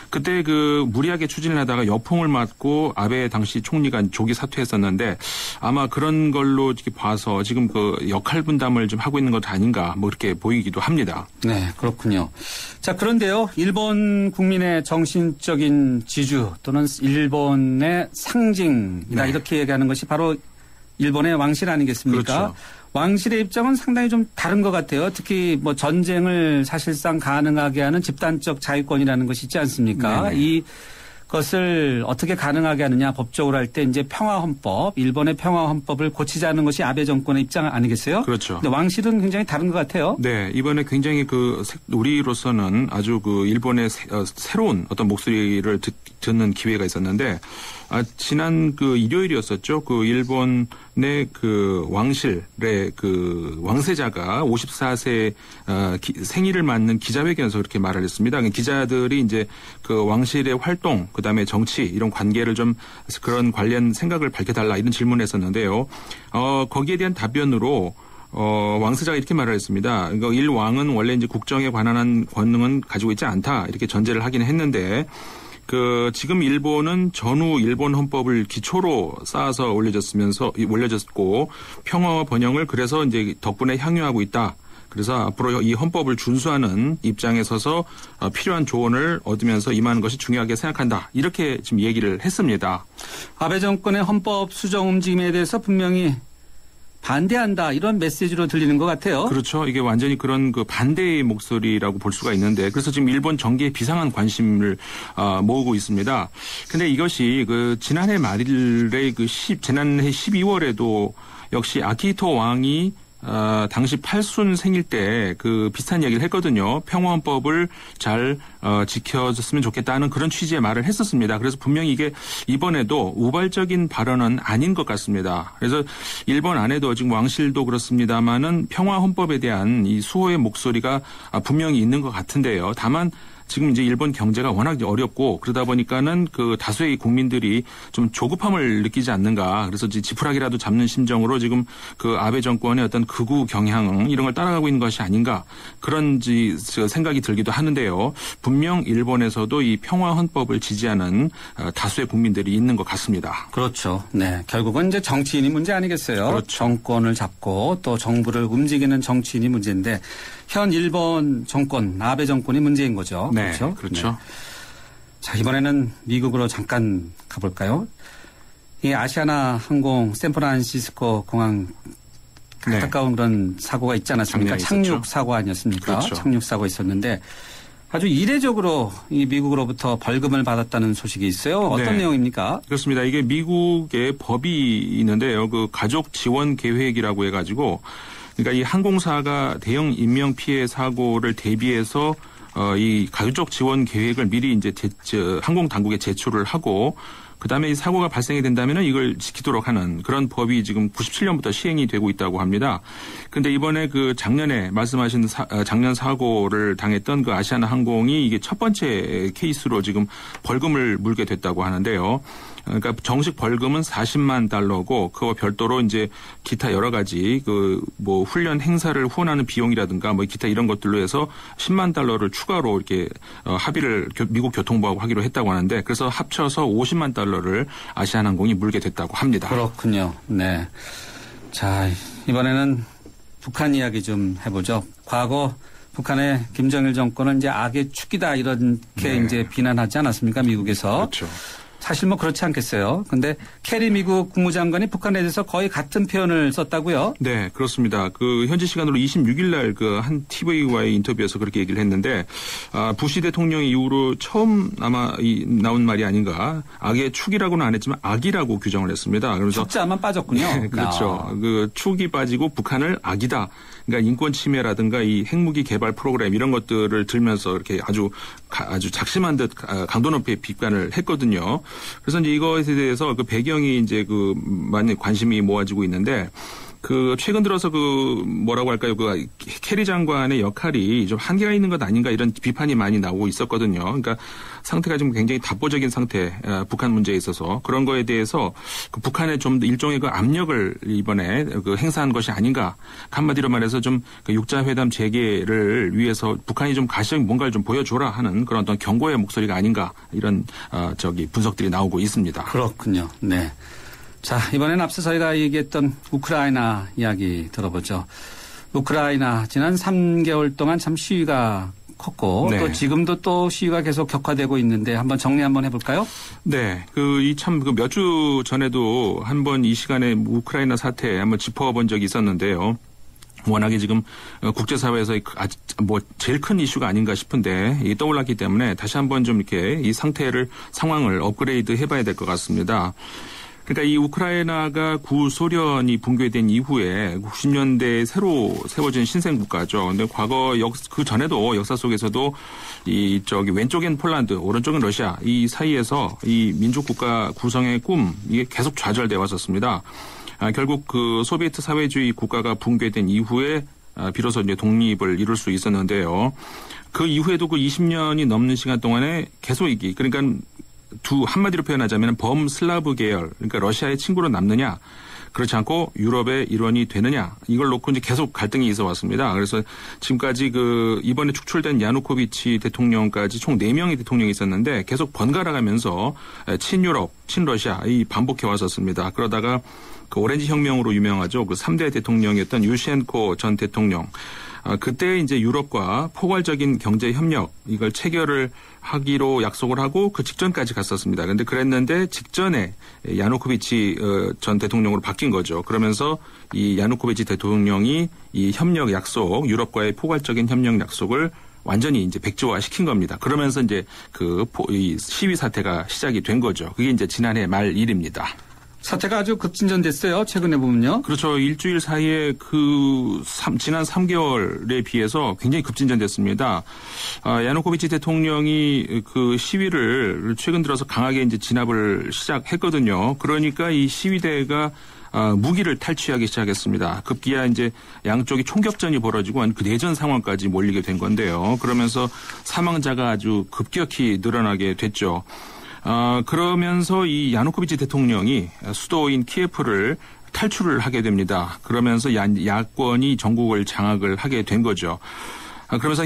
그때 무리하게 추진을 하다가 여풍을 맞고 아베 당시 총리가 조기 사퇴했었는데 아마 그런 걸로 이렇게 봐서 지금 역할 분담을 좀 하고 있는 것 아닌가 그렇게 보이기도 합니다. 네, 그렇군요. 자, 그런데요. 일본 국민의 정신적인 지주 또는 일본의 상징이다 이렇게 얘기하는 것이 바로 일본의 왕실 아니겠습니까? 그렇죠. 왕실의 입장은 상당히 좀 다른 것 같아요. 특히 전쟁을 사실상 가능하게 하는 집단적 자유권이라는 것이 있지 않습니까? 네네. 이것을 어떻게 가능하게 하느냐 법적으로 할 때 이제 평화헌법, 일본의 평화헌법을 고치자는 것이 아베 정권의 입장 아니겠어요? 그렇죠. 근데 왕실은 굉장히 다른 것 같아요. 네, 이번에 굉장히 우리로서는 아주 일본의 새로운 어떤 목소리를 듣는 기회가 있었는데 지난 일요일이었었죠. 일본의 왕실의 왕세자가 54세 생일을 맞는 기자회견에서 그렇게 말을 했습니다. 기자들이 이제 왕실의 활동, 그다음에 정치 이런 관계를 좀 그런 관련 생각을 밝혀달라 이런 질문을 했었는데요. 거기에 대한 답변으로 왕세자가 이렇게 말을 했습니다. 일왕은 원래 이제 국정에 관한 권능은 가지고 있지 않다 이렇게 전제를 하긴 했는데. 지금 일본은 전후 일본 헌법을 기초로 쌓아서 올려졌고 평화와 번영을 그래서 이제 덕분에 향유하고 있다. 그래서 앞으로 이 헌법을 준수하는 입장에 서서 필요한 조언을 얻으면서 임하는 것이 중요하게 생각한다. 이렇게 지금 얘기를 했습니다. 아베 정권의 헌법 수정 움직임에 대해서 분명히 반대한다 이런 메시지로 들리는 것 같아요. 그렇죠. 이게 완전히 그런 반대의 목소리라고 볼 수가 있는데 그래서 지금 일본 정계에 비상한 관심을 모으고 있습니다. 근데 이것이 지난해 말일에 지난해 12월에도 역시 아키히토 왕이 당시 8순 생일 때 비슷한 얘기를 했거든요. 평화헌법을 잘 지켜줬으면 좋겠다는 그런 취지의 말을 했었습니다. 그래서 분명히 이게 이번에도 우발적인 발언은 아닌 것 같습니다. 그래서 일본 안에도 지금 왕실도 그렇습니다만은 평화헌법에 대한 이 수호의 목소리가 분명히 있는 것 같은데요. 다만 지금 이제 일본 경제가 워낙 어렵고 그러다 보니까는 다수의 국민들이 좀 조급함을 느끼지 않는가. 그래서 지푸라기라도 잡는 심정으로 지금 아베 정권의 어떤 극우 경향 이런 걸 따라가고 있는 것이 아닌가. 그런 생각이 들기도 하는데요. 분명 일본에서도 이 평화 헌법을 지지하는 다수의 국민들이 있는 것 같습니다. 그렇죠. 네. 결국은 이제 정치인이 문제 아니겠어요. 그렇죠. 정권을 잡고 또 정부를 움직이는 정치인이 문제인데 현 일본 정권, 아베 정권이 문제인 거죠. 네, 그렇죠. 그렇죠. 네. 자, 이번에는 미국으로 잠깐 가볼까요? 이 아시아나 항공 샌프란시스코 공항 안타까운 그런 사고가 있지 않았습니까? 착륙 사고 아니었습니까? 그렇죠. 착륙 사고 있었는데 아주 이례적으로 이 미국으로부터 벌금을 받았다는 소식이 있어요. 어떤 내용입니까? 그렇습니다. 이게 미국의 법이 있는데요. 가족 지원 계획이라고 해가지고 그러니까 이 항공사가 대형 인명 피해 사고를 대비해서 이 가족 지원 계획을 미리 이제 항공 당국에 제출을 하고 그다음에 이 사고가 발생이 된다면은 이걸 지키도록 하는 그런 법이 지금 97년부터 시행이 되고 있다고 합니다. 그런데 이번에 작년에 말씀하신 작년 사고를 당했던 아시아나 항공이 이게 첫 번째 케이스로 지금 벌금을 물게 됐다고 하는데요. 그러니까 정식 벌금은 40만 달러고 그와 별도로 이제 기타 여러 가지 뭐 훈련 행사를 후원하는 비용이라든가 뭐 기타 이런 것들로 해서 10만 달러를 추가로 이렇게 합의를 미국 교통부하고 하기로 했다고 하는데 그래서 합쳐서 50만 달러를 아시아나항공이 물게 됐다고 합니다. 그렇군요. 네. 자, 이번에는 북한 이야기 좀 해보죠. 과거 북한의 김정일 정권은 이제 악의 축이다 이렇게 네. 이제 비난하지 않았습니까? 미국에서. 그렇죠. 사실 뭐 그렇지 않겠어요. 근데 캐리 미국 국무장관이 북한에 대해서 거의 같은 표현을 썼다고요? 네, 그렇습니다. 현지 시간으로 26일 날 한 TV와의 인터뷰에서 그렇게 얘기를 했는데, 부시 대통령 이후로 처음 아마 나온 말이 아닌가. 악의 축이라고는 안 했지만 악이라고 규정을 했습니다. 그래서 축자만 빠졌군요. 네, 그렇죠. 축이 빠지고 북한을 악이다. 그러니까 인권 침해라든가 이 핵무기 개발 프로그램 이런 것들을 들면서 이렇게 아주 작심한 듯 강도 높이 비판을 했거든요. 그래서 이제 이것에 대해서 배경이 이제 많이 관심이 모아지고 있는데 최근 들어서 뭐라고 할까요? 캐리 장관의 역할이 좀 한계가 있는 것 아닌가 이런 비판이 많이 나오고 있었거든요. 그러니까 상태가 좀 굉장히 답보적인 상태, 북한 문제에 있어서 그런 거에 대해서 북한에 좀 일종의 압력을 이번에 행사한 것이 아닌가. 한마디로 말해서 좀 육자회담 재개를 위해서 북한이 좀 가시적인 뭔가를 좀 보여줘라 하는 그런 어떤 경고의 목소리가 아닌가 이런 분석들이 나오고 있습니다. 그렇군요. 네. 자, 이번엔 앞서 저희가 얘기했던 우크라이나 이야기 들어보죠. 우크라이나 지난 3개월 동안 참 시위가 컸고 네. 또 지금도 또 시위가 계속 격화되고 있는데 한번 정리 한번 해볼까요? 네. 몇 주 전에도 한번 이 시간에 우크라이나 사태 한번 짚어본 적이 있었는데요. 워낙에 지금 국제사회에서 제일 큰 이슈가 아닌가 싶은데 떠올랐기 때문에 다시 한번 좀 이렇게 이 상황을 업그레이드 해봐야 될 것 같습니다. 그러니까 이 우크라이나가 구소련이 붕괴된 이후에 90년대에 새로 세워진 신생 국가죠. 근데 과거 그 전에도 역사 속에서도 왼쪽엔 폴란드, 오른쪽은 러시아 이 사이에서 이 민족 국가 구성의 꿈 이게 계속 좌절돼 왔었습니다. 결국 소비에트 사회주의 국가가 붕괴된 이후에 비로소 이제 독립을 이룰 수 있었는데요. 그 이후에도 20년이 넘는 시간 동안에 계속 그러니까 한마디로 표현하자면 범슬라브 계열, 그러니까 러시아의 친구로 남느냐, 그렇지 않고 유럽의 일원이 되느냐, 이걸 놓고 이제 계속 갈등이 있어 왔습니다. 그래서 지금까지 이번에 축출된 야누코비치 대통령까지 총 4명의 대통령이 있었는데 계속 번갈아 가면서 친유럽, 친러시아, 반복해 왔었습니다. 그러다가 오렌지 혁명으로 유명하죠. 3대 대통령이었던 유시엔코 전 대통령. 그때 이제 유럽과 포괄적인 경제 협력 이걸 체결을 하기로 약속을 하고 그 직전까지 갔었습니다. 그런데 그랬는데 직전에 야누코비치 전 대통령으로 바뀐 거죠. 그러면서 이 야누코비치 대통령이 이 협력 약속, 유럽과의 포괄적인 협력 약속을 완전히 이제 백지화 시킨 겁니다. 그러면서 이제 이 시위 사태가 시작이 된 거죠. 그게 이제 지난해 말 일입니다. 사태가 아주 급진전됐어요. 최근에 보면요. 그렇죠. 일주일 사이에 지난 3개월에 비해서 굉장히 급진전됐습니다. 야누코비치 대통령이 시위를 최근 들어서 강하게 이제 진압을 시작했거든요. 그러니까 이 시위대가 무기를 탈취하기 시작했습니다. 급기야 이제 양쪽이 총격전이 벌어지고 내전 상황까지 몰리게 된 건데요. 그러면서 사망자가 아주 급격히 늘어나게 됐죠. 그러면서 이 야누코비치 대통령이 수도인 키예프를 탈출을 하게 됩니다. 그러면서 야권이 전국을 장악을 하게 된 거죠. 그러면서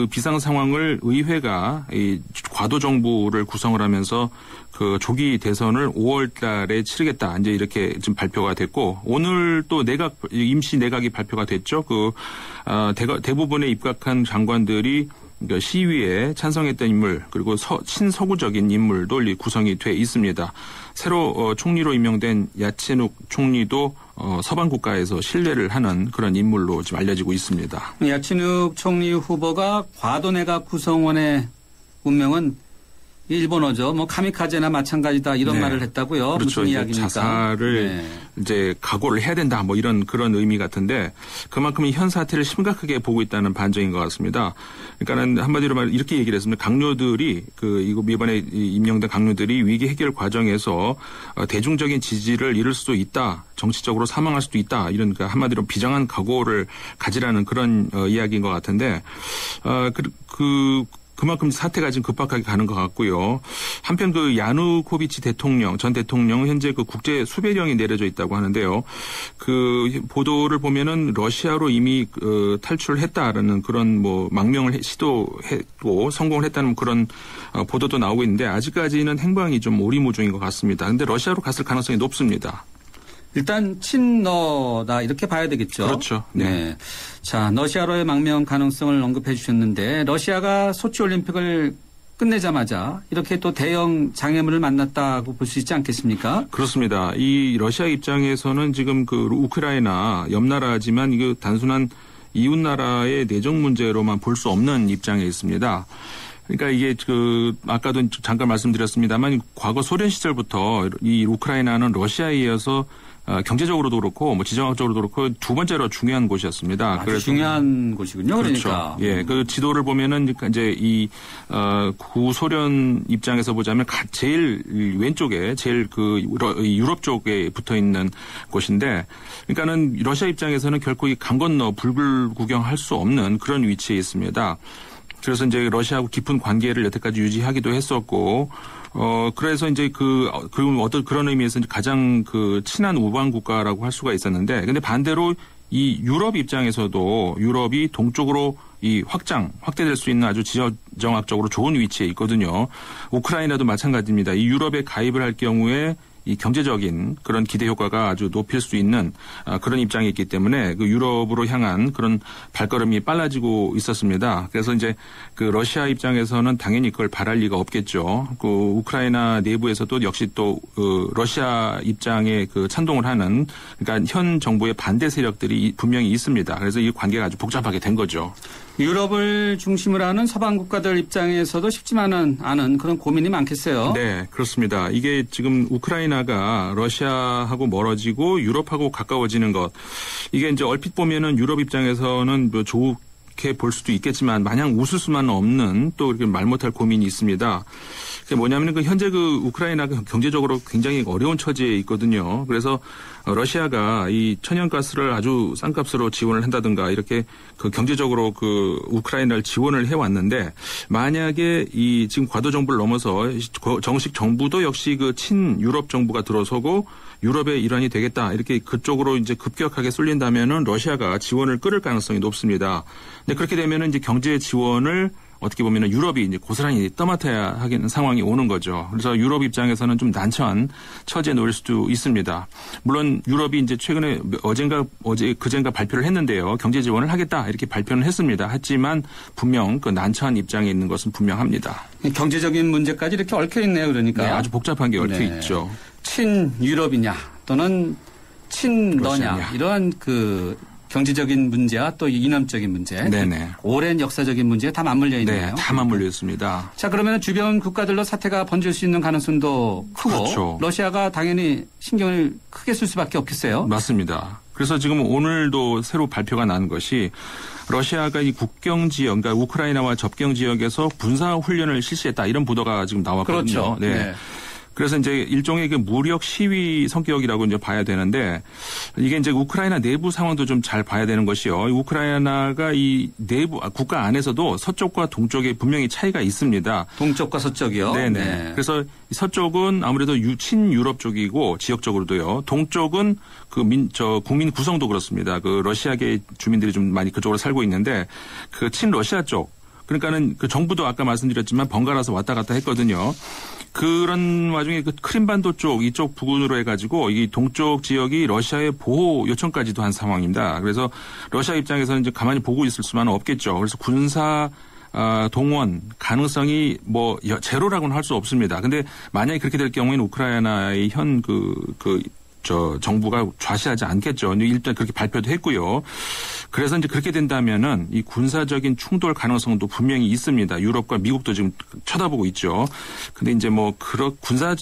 비상 상황을 의회가 이 과도 정부를 구성을 하면서 조기 대선을 5월 달에 치르겠다. 이제 이렇게 지금 발표가 됐고 오늘 또 임시 내각이 발표가 됐죠. 대부분의 입각한 장관들이 시위에 찬성했던 인물 그리고 친서구적인 인물도 구성이 돼 있습니다. 새로 총리로 임명된 야체눅 총리도 서방 국가에서 신뢰를 하는 그런 인물로 지금 알려지고 있습니다. 야체눅 총리 후보가 과도 내각 구성원의 운명은 일본어죠. 카미카제나 마찬가지다 이런 말을 했다고요. 그렇죠. 무슨 이야기입니까? 자살을 이제 각오를 해야 된다 이런 그런 의미 같은데 그만큼 현 사태를 심각하게 보고 있다는 반증인 것 같습니다. 그러니까는 한마디로 말 이렇게 얘기를 했습니다. 강요들이 이번에 임명된 강요들이 위기 해결 과정에서 대중적인 지지를 잃을 수도 있다. 정치적으로 사망할 수도 있다. 이런 한마디로 비장한 각오를 가지라는 그런 이야기인 것 같은데 그만큼 사태가 지금 급박하게 가는 것 같고요. 한편 그 야누코비치 전 대통령 현재 그 국제 수배령이 내려져 있다고 하는데요. 그 보도를 보면은 러시아로 이미 탈출했다라는 그런 뭐 망명을 시도했고 성공을 했다는 그런 보도도 나오고 있는데 아직까지는 행방이 좀 오리무중인 것 같습니다. 그런데 러시아로 갔을 가능성이 높습니다. 일단 친러다 이렇게 봐야 되겠죠. 그렇죠. 네. 자, 러시아로의 망명 가능성을 언급해 주셨는데 러시아가 소치 올림픽을 끝내자마자 이렇게 또 대형 장애물을 만났다고 볼 수 있지 않겠습니까? 그렇습니다. 이 러시아 입장에서는 지금 그 우크라이나 옆 나라지만 이거 단순한 이웃 나라의 내정 문제로만 볼 수 없는 입장에 있습니다. 그러니까 이게 아까도 잠깐 말씀드렸습니다만 과거 소련 시절부터 이 우크라이나는 러시아에 이어서 경제적으로도 그렇고 뭐 지정학적으로도 그렇고 두 번째로 중요한 곳이었습니다. 아주 그래서 중요한 곳이군요. 그렇죠. 그러니까. 예, 그 지도를 보면은 이제 이 구소련 입장에서 보자면 제일 왼쪽에 제일 그 유럽 쪽에 붙어 있는 곳인데, 그러니까는 러시아 입장에서는 결코 이 강 건너 불굴 구경할 수 없는 그런 위치에 있습니다. 그래서 이제 러시아하고 깊은 관계를 여태까지 유지하기도 했었고, 그래서 이제 어떤 그런 의미에서 가장 친한 우방 국가라고 할 수가 있었는데, 근데 반대로 이 유럽 입장에서도 유럽이 동쪽으로 확대될 수 있는 아주 지정학적으로 좋은 위치에 있거든요. 우크라이나도 마찬가지입니다. 이 유럽에 가입을 할 경우에 이 경제적인 그런 기대 효과가 아주 높일 수 있는 그런 입장이 있기 때문에 그 유럽으로 향한 그런 발걸음이 빨라지고 있었습니다. 그래서 이제 그 러시아 입장에서는 당연히 그걸 바랄 리가 없겠죠. 그 우크라이나 내부에서도 역시 또 러시아 입장에 찬동을 하는, 그러니까 현 정부의 반대 세력들이 분명히 있습니다. 그래서 이 관계가 아주 복잡하게 된 거죠. 유럽을 중심으로 하는 서방 국가들 입장에서도 쉽지만은 않은 그런 고민이 많겠어요. 네, 그렇습니다. 이게 지금 우크라이나가 러시아하고 멀어지고 유럽하고 가까워지는 것, 이게 이제 얼핏 보면은 유럽 입장에서는 뭐 좋게 볼 수도 있겠지만 마냥 웃을 수만은 없는 또 이렇게 말 못할 고민이 있습니다. 그게 뭐냐면 현재 우크라이나가 경제적으로 굉장히 어려운 처지에 있거든요. 그래서 러시아가 이 천연가스를 아주 싼 값으로 지원을 한다든가 이렇게 경제적으로 우크라이나를 지원을 해왔는데, 만약에 이 지금 과도 정부를 넘어서 정식 정부도 역시 친유럽 정부가 들어서고 유럽의 일환이 되겠다, 이렇게 그쪽으로 이제 급격하게 쏠린다면은 러시아가 지원을 끊을 가능성이 높습니다. 근데 그렇게 되면은 이제 경제 지원을 어떻게 보면 유럽이 이제 고스란히 떠맡아야 하는 상황이 오는 거죠. 그래서 유럽 입장에서는 좀 난처한 처지에 놓일 수도 있습니다. 물론 유럽이 이제 최근에 그젠가 발표를 했는데요. 경제 지원을 하겠다 이렇게 발표는 했습니다. 하지만 분명 난처한 입장에 있는 것은 분명합니다. 경제적인 문제까지 이렇게 얽혀 있네요. 그러니까. 네, 아주 복잡한 게 얽혀 있죠. 친유럽이냐 또는 친너냐 이러한 경제적인 문제와 또 이념적인 문제, 네네. 오랜 역사적인 문제가 다 맞물려 있네요. 네, 다 맞물려 있습니다. 자, 그러면 주변 국가들로 사태가 번질 수 있는 가능성도 크고, 그렇죠. 러시아가 당연히 신경을 크게 쓸 수밖에 없겠어요. 맞습니다. 그래서 지금 오늘도 새로 발표가 난 것이 러시아가 이 국경 지역, 그러니까 우크라이나와 접경 지역에서 군사 훈련을 실시했다, 이런 보도가 지금 나왔거든요. 그렇죠. 네. 그래서 이제 일종의 무력 시위 성격이라고 이제 봐야 되는데, 이게 이제 우크라이나 내부 상황도 좀 잘 봐야 되는 것이요. 우크라이나가 이 내부 국가 안에서도 서쪽과 동쪽에 분명히 차이가 있습니다. 동쪽과 서쪽이요. 네네. 네. 그래서 서쪽은 아무래도 친유럽 쪽이고 지역적으로도요. 동쪽은 국민 구성도 그렇습니다. 러시아계 주민들이 좀 많이 그쪽으로 살고 있는데 친러시아 쪽. 그러니까는 정부도 아까 말씀드렸지만 번갈아서 왔다 갔다 했거든요. 그런 와중에 크림반도 쪽, 이쪽 부근으로 해가지고 이 동쪽 지역이 러시아의 보호 요청까지도 한 상황입니다. 그래서 러시아 입장에서는 이제 가만히 보고 있을 수만은 없겠죠. 그래서 군사 동원 가능성이 제로라고는 할 수 없습니다. 근데 만약에 그렇게 될 경우에는 우크라이나의 현 정부가 좌시하지 않겠죠. 일단 그렇게 발표도 했고요. 그래서 이제 그렇게 된다면은 이 군사적인 충돌 가능성도 분명히 있습니다. 유럽과 미국도 지금 쳐다보고 있죠. 근데 이제 군사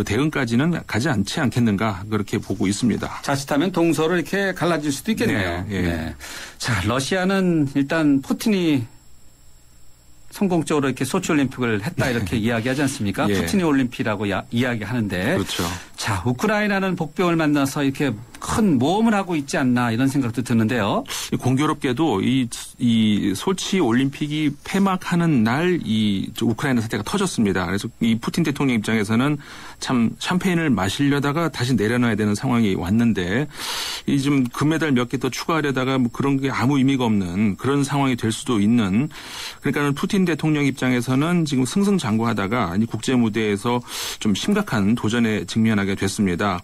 대응까지는 가지 않지 않겠는가, 그렇게 보고 있습니다. 자칫하면 동서로 이렇게 갈라질 수도 있겠네요. 네. 네. 자, 러시아는 일단 푸틴이 성공적으로 이렇게 소치 올림픽을 했다, 이렇게 이야기하지 않습니까? 예. 푸틴이 올림픽이라고 이야기하는데. 그렇죠. 자, 우크라이나는 복병을 만나서 이렇게 큰 모험을 하고 있지 않나 이런 생각도 드는데요. 공교롭게도 이 소치 올림픽이 폐막하는 날 이 우크라이나 사태가 터졌습니다. 그래서 이 푸틴 대통령 입장에서는 참 샴페인을 마시려다가 다시 내려놔야 되는 상황이 왔는데 이 좀 금메달 몇 개 더 추가하려다가 뭐 그런 게 아무 의미가 없는 그런 상황이 될 수도 있는 그러니까는 푸틴 대통령 입장에서는 지금 승승장구하다가 이 국제 무대에서 좀 심각한 도전에 직면하게 됐습니다.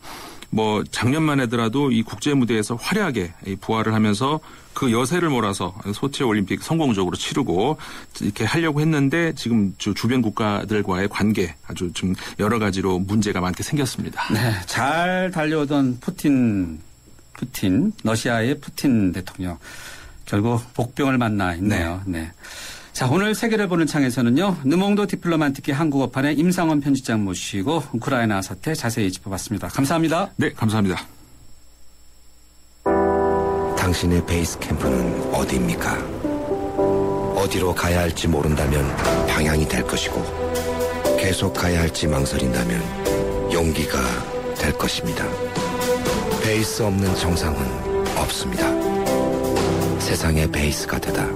뭐 작년만 하더라도 이 국제 무대에서 화려하게 부활을 하면서 그 여세를 몰아서 소치 올림픽 성공적으로 치르고 이렇게 하려고 했는데 지금 주변 국가들과의 관계 아주 좀 여러 가지로 문제가 많게 생겼습니다. 네, 잘 달려오던 푸틴 러시아의 푸틴 대통령 결국 복병을 만나 있네요. 네. 자, 오늘 세계를 보는 창에서는요. 느몽도 디플로마티키 한국어판의 임상원 편집장 모시고 우크라이나 사태 자세히 짚어봤습니다. 감사합니다. 네, 감사합니다. 당신의 베이스 캠프는 어디입니까? 어디로 가야 할지 모른다면 방향이 될 것이고 계속 가야 할지 망설인다면 용기가 될 것입니다. 베이스 없는 정상은 없습니다. 세상의 베이스가 되다.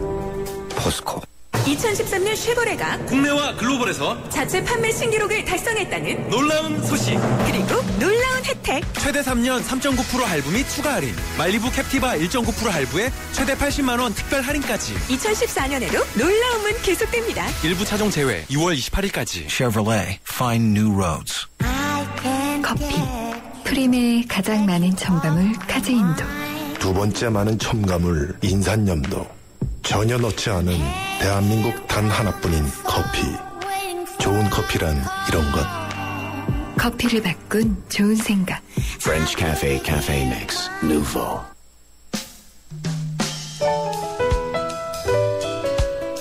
포스코. 2013년 쉐보레가 국내와 글로벌에서 자체 판매 신기록을 달성했다는 놀라운 소식 그리고 놀라운 혜택 최대 3년 3.9% 할부 및 추가 할인 말리부 캡티바 1.9% 할부에 최대 80만원 특별 할인까지 2014년에도 놀라움은 계속됩니다. 일부 차종 제외 2월 28일까지 Chevrolet Find New Roads. 커피 프림의 가장 많은 첨가물 카제인도 두 번째 많은 첨가물 인산염도 전혀 넣지 않은 대한민국 단 하나뿐인 커피. 좋은 커피란 이런 것. 커피를 바꾼 좋은 생각. French Cafe Cafe Mix Nouveau.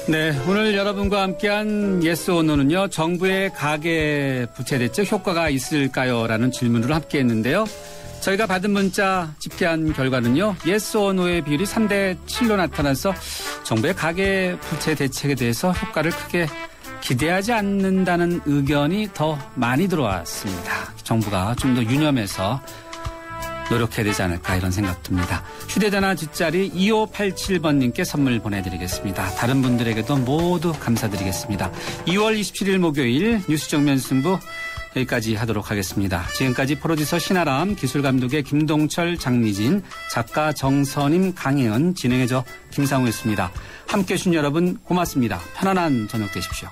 네, 오늘 여러분과 함께한 예스 오너는요. 정부의 가계 부채 대책 효과가 있을까요? 라는 질문으로 함께했는데요. 저희가 받은 문자 집계한 결과는요. 예스 오노의 비율이 3대 7로 나타나서 정부의 가계 부채 대책에 대해서 효과를 크게 기대하지 않는다는 의견이 더 많이 들어왔습니다. 정부가 좀 더 유념해서 노력해야 되지 않을까 이런 생각 듭니다. 휴대전화 뒷자리 2587번님께 선물 보내드리겠습니다. 다른 분들에게도 모두 감사드리겠습니다. 2월 27일 목요일 뉴스 정면 승부 여기까지 하도록 하겠습니다. 지금까지 프로듀서 신아람, 기술감독의 김동철, 장미진, 작가 정선임, 강혜은, 진행해줘 김상우였습니다. 함께해 주신 여러분 고맙습니다. 편안한 저녁 되십시오.